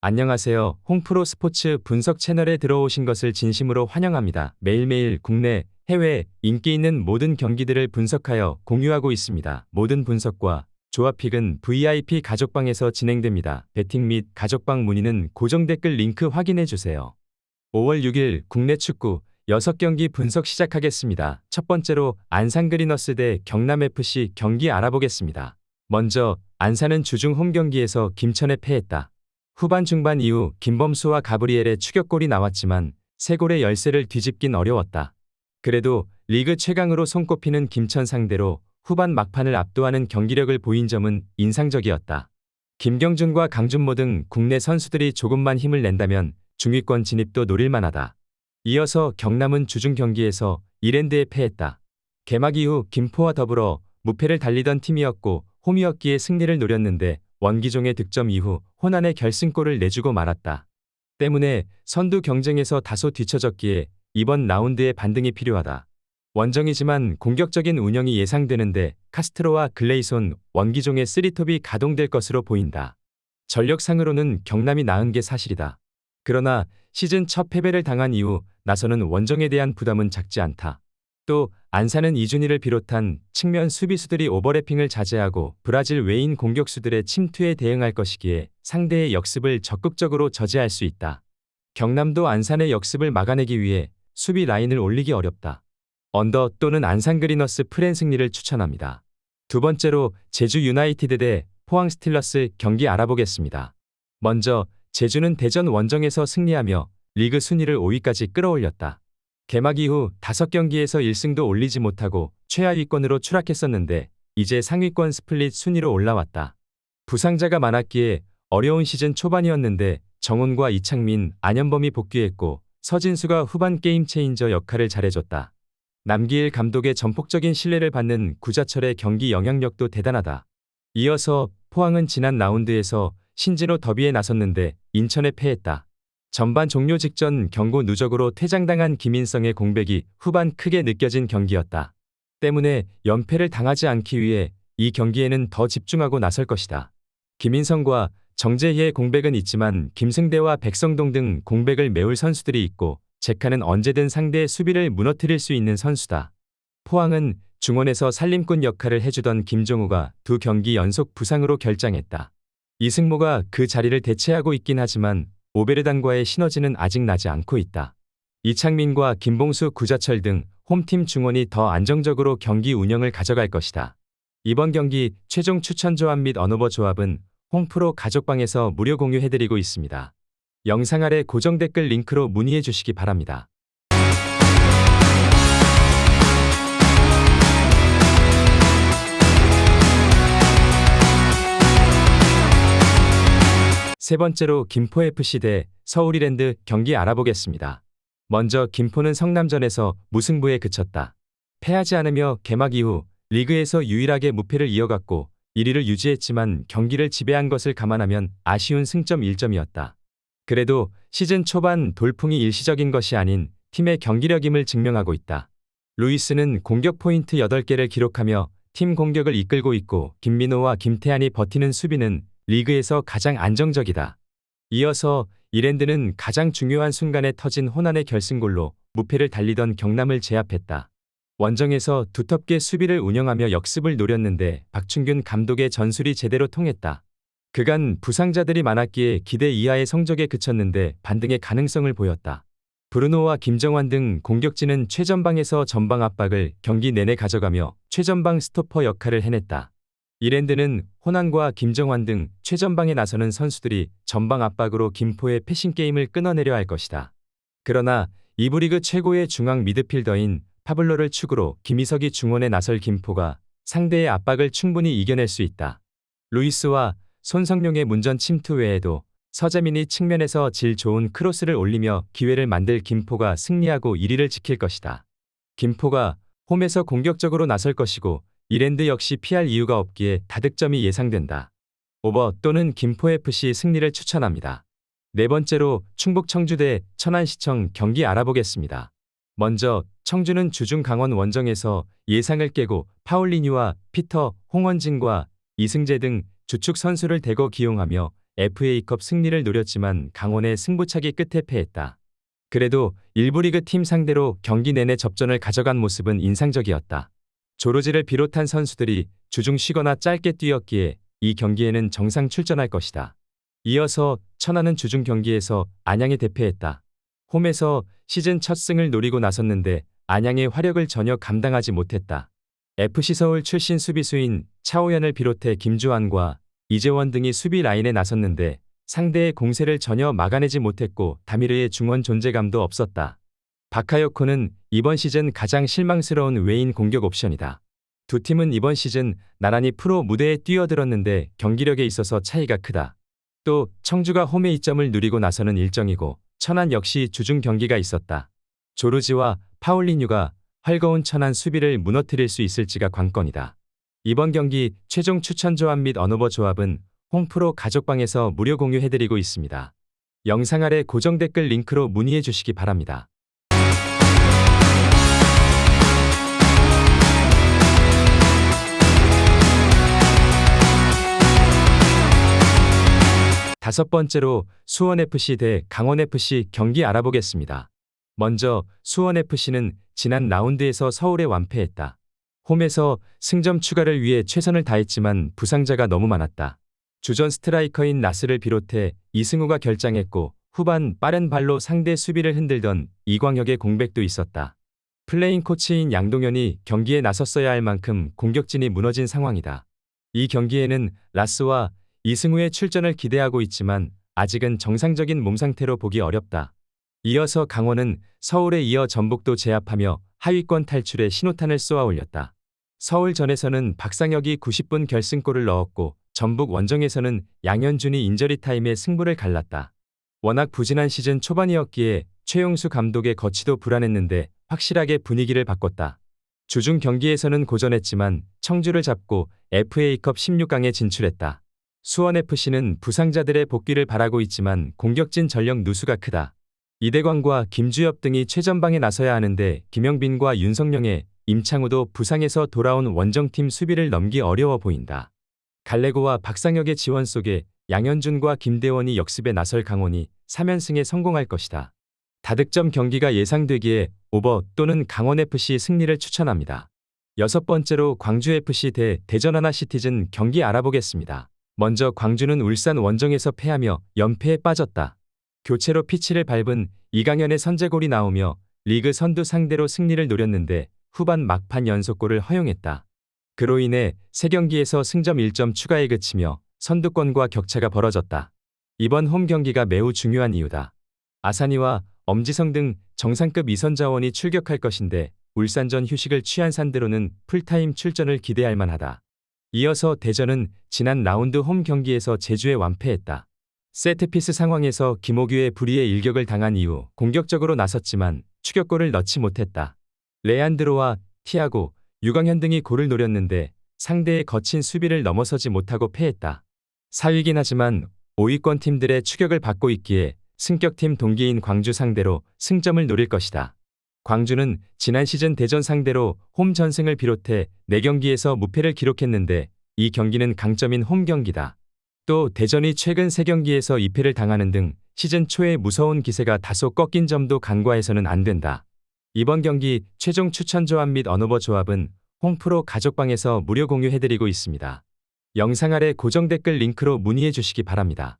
안녕하세요. 홍프로 스포츠 분석 채널에 들어오신 것을 진심으로 환영합니다. 매일매일 국내, 해외 인기 있는 모든 경기들을 분석하여 공유하고 있습니다. 모든 분석과 조합픽은 VIP 가족방에서 진행됩니다. 배팅 및 가족방 문의는 고정 댓글 링크 확인해 주세요. 5월 6일 국내 축구 6경기 분석 시작하겠습니다. 첫 번째로 안산 그리너스 대 경남FC 경기 알아보겠습니다. 먼저 안산은 주중 홈 경기에서 김천에 패했다. 후반 중반 이후 김범수와 가브리엘의 추격골이 나왔지만 세 골의 열세를 뒤집긴 어려웠다. 그래도 리그 최강으로 손꼽히는 김천 상대로 후반 막판을 압도하는 경기력을 보인 점은 인상적이었다. 김경준과 강준모 등 국내 선수들이 조금만 힘을 낸다면 중위권 진입도 노릴만하다. 이어서 경남은 주중 경기에서 이랜드에 패했다. 개막 이후 김포와 더불어 무패를 달리던 팀이었고 홈이었기에 승리를 노렸는데 원기종의 득점 이후 호난의 결승골을 내주고 말았다. 때문에 선두 경쟁에서 다소 뒤처졌기에 이번 라운드에 반등이 필요하다. 원정이지만 공격적인 운영이 예상되는데 카스트로와 글레이손, 원기종의 쓰리톱이 가동될 것으로 보인다. 전력상으로는 경남이 나은 게 사실이다. 그러나 시즌 첫 패배를 당한 이후 나서는 원정에 대한 부담은 작지 않다. 또 안산은 이준희를 비롯한 측면 수비수들이 오버래핑을 자제하고 브라질 외인 공격수들의 침투에 대응할 것이기에 상대의 역습을 적극적으로 저지할 수 있다. 경남도 안산의 역습을 막아내기 위해 수비 라인을 올리기 어렵다. 언더 또는 안산 그리너스 프랜 승리를 추천합니다. 두 번째로 제주 유나이티드 대 포항 스틸러스 경기 알아보겠습니다. 먼저 제주는 대전 원정에서 승리하며 리그 순위를 5위까지 끌어올렸다. 개막 이후 5경기에서 1승도 올리지 못하고 최하위권으로 추락했었는데 이제 상위권 스플릿 순위로 올라왔다. 부상자가 많았기에 어려운 시즌 초반이었는데 정훈과 이창민, 안현범이 복귀했고 서진수가 후반 게임 체인저 역할을 잘해줬다. 남기일 감독의 전폭적인 신뢰를 받는 구자철의 경기 영향력도 대단하다. 이어서 포항은 지난 라운드에서 신진호 더비에 나섰는데 인천에 패했다. 전반 종료 직전 경고 누적으로 퇴장당한 김인성의 공백이 후반 크게 느껴진 경기였다. 때문에 연패를 당하지 않기 위해 이 경기에는 더 집중하고 나설 것이다. 김인성과 정재희의 공백은 있지만 김승대와 백성동 등 공백을 메울 선수들이 있고 제카는 언제든 상대의 수비를 무너뜨릴 수 있는 선수다. 포항은 중원에서 살림꾼 역할을 해주던 김종우가 2경기 연속 부상으로 결장했다. 이승모가 그 자리를 대체하고 있긴 하지만 오베르단과의 시너지는 아직 나지 않고 있다. 이창민과 김봉수, 구자철 등 홈팀 중원이 더 안정적으로 경기 운영을 가져갈 것이다. 이번 경기 최종 추천 조합 및 언어버 조합은 홍프로 가족방에서 무료 공유해드리고 있습니다. 영상 아래 고정 댓글 링크로 문의해 주시기 바랍니다. 세 번째로 김포FC 대 서울이랜드 경기 알아보겠습니다. 먼저 김포는 성남전에서 무승부에 그쳤다. 패하지 않으며 개막 이후 리그에서 유일하게 무패를 이어갔고 1위를 유지했지만 경기를 지배한 것을 감안하면 아쉬운 승점 1점이었다. 그래도 시즌 초반 돌풍이 일시적인 것이 아닌 팀의 경기력임을 증명하고 있다. 루이스는 공격 포인트 8개를 기록하며 팀 공격을 이끌고 있고 김민호와 김태환이 버티는 수비는 리그에서 가장 안정적이다. 이어서 이랜드는 가장 중요한 순간에 터진 호난의 결승골로 무패를 달리던 경남을 제압했다. 원정에서 두텁게 수비를 운영하며 역습을 노렸는데 박충균 감독의 전술이 제대로 통했다. 그간 부상자들이 많았기에 기대 이하의 성적에 그쳤는데 반등의 가능성을 보였다. 브루노와 김정환 등 공격진은 최전방에서 전방 압박을 경기 내내 가져가며 최전방 스토퍼 역할을 해냈다. 이랜드는 호난과 김정환 등 최전방에 나서는 선수들이 전방 압박으로 김포의 패싱 게임을 끊어내려 할 것이다. 그러나 2부 리그 최고의 중앙 미드필더인 파블로를 축으로 김희석이 중원에 나설 김포가 상대의 압박을 충분히 이겨낼 수 있다. 루이스와 손성룡의 문전 침투 외에도 서재민이 측면에서 질 좋은 크로스를 올리며 기회를 만들 김포가 승리하고 1위를 지킬 것이다. 김포가 홈에서 공격적으로 나설 것이고 이랜드 역시 피할 이유가 없기에 다득점이 예상된다. 오버 또는 김포FC 승리를 추천합니다. 네 번째로 충북 청주 대 천안시청 경기 알아보겠습니다. 먼저 청주는 주중 강원 원정에서 예상을 깨고 파울리뉴와 피터, 홍원진과 이승재 등 주축 선수를 대거 기용하며 FA컵 승리를 노렸지만 강원의 승부차기 끝에 패했다. 그래도 일부 리그 팀 상대로 경기 내내 접전을 가져간 모습은 인상적이었다. 조르지를 비롯한 선수들이 주중 쉬거나 짧게 뛰었기에 이 경기에는 정상 출전할 것이다. 이어서 천안은 주중 경기에서 안양에 대패했다. 홈에서 시즌 첫 승을 노리고 나섰는데 안양의 화력을 전혀 감당하지 못했다. FC서울 출신 수비수인 차오연을 비롯해 김주환과 이재원 등이 수비 라인에 나섰는데 상대의 공세를 전혀 막아내지 못했고 다미르의 중원 존재감도 없었다. 바카요코는 이번 시즌 가장 실망스러운 외인 공격 옵션이다. 두 팀은 이번 시즌 나란히 프로 무대에 뛰어들었는데 경기력에 있어서 차이가 크다. 또 청주가 홈에 이점을 누리고 나서는 일정이고 천안 역시 주중 경기가 있었다. 조르지와 파울리뉴가 활거운 천안 수비를 무너뜨릴 수 있을지가 관건이다. 이번 경기 최종 추천 조합 및 언어버 조합은 홈프로 가족방에서 무료 공유해드리고 있습니다. 영상 아래 고정 댓글 링크로 문의해 주시기 바랍니다. 다섯 번째로 수원FC 대 강원FC 경기 알아보겠습니다. 먼저 수원FC는 지난 라운드에서 서울에 완패했다. 홈에서 승점 추가를 위해 최선을 다했지만 부상자가 너무 많았다. 주전 스트라이커인 나스를 비롯해 이승우가 결장했고 후반 빠른 발로 상대 수비를 흔들던 이광혁의 공백도 있었다. 플레잉 코치인 양동현이 경기에 나섰어야 할 만큼 공격진이 무너진 상황이다. 이 경기에는 라스와 이승우의 출전을 기대하고 있지만 아직은 정상적인 몸 상태로 보기 어렵다. 이어서 강원은 서울에 이어 전북도 제압하며 하위권 탈출에 신호탄을 쏘아 올렸다. 서울전에서는 박상혁이 90분 결승골을 넣었고 전북 원정에서는 양현준이 인저리 타임에 승부를 갈랐다. 워낙 부진한 시즌 초반이었기에 최용수 감독의 거취도 불안했는데 확실하게 분위기를 바꿨다. 주중 경기에서는 고전했지만 청주를 잡고 FA컵 16강에 진출했다. 수원FC는 부상자들의 복귀를 바라고 있지만 공격진 전력 누수가 크다. 이대광과 김주엽 등이 최전방에 나서야 하는데 김영빈과 윤성영의 임창우도 부상에서 돌아온 원정팀 수비를 넘기 어려워 보인다. 갈레고와 박상혁의 지원 속에 양현준과 김대원이 역습에 나설 강원이 3연승에 성공할 것이다. 다득점 경기가 예상되기에 오버 또는 강원FC 승리를 추천합니다. 여섯 번째로 광주FC 대 대전하나시티즌 경기 알아보겠습니다. 먼저 광주는 울산 원정에서 패하며 연패에 빠졌다. 교체로 피치를 밟은 이강현의 선제골이 나오며 리그 선두 상대로 승리를 노렸는데 후반 막판 연속골을 허용했다. 그로 인해 3경기에서 승점 1점 추가에 그치며 선두권과 격차가 벌어졌다. 이번 홈 경기가 매우 중요한 이유다. 아사니와 엄지성 등 정상급 2선 자원이 출격할 것인데 울산전 휴식을 취한 상대로는 풀타임 출전을 기대할 만하다. 이어서 대전은 지난 라운드 홈 경기에서 제주에 완패했다. 세트피스 상황에서 김호규의 불의의 일격을 당한 이후 공격적으로 나섰지만 추격골을 넣지 못했다. 레안드로와 티아고, 유강현 등이 골을 노렸는데 상대의 거친 수비를 넘어서지 못하고 패했다. 4위긴 하지만 5위권 팀들의 추격을 받고 있기에 승격팀 동기인 광주 상대로 승점을 노릴 것이다. 광주는 지난 시즌 대전 상대로 홈 전승을 비롯해 4경기에서 무패를 기록했는데 이 경기는 강점인 홈 경기다. 또 대전이 최근 3경기에서 2패를 당하는 등 시즌 초에 무서운 기세가 다소 꺾인 점도 간과해서는 안 된다. 이번 경기 최종 추천 조합 및 언어버 조합은 홈프로 가족방에서 무료 공유해드리고 있습니다. 영상 아래 고정 댓글 링크로 문의해 주시기 바랍니다.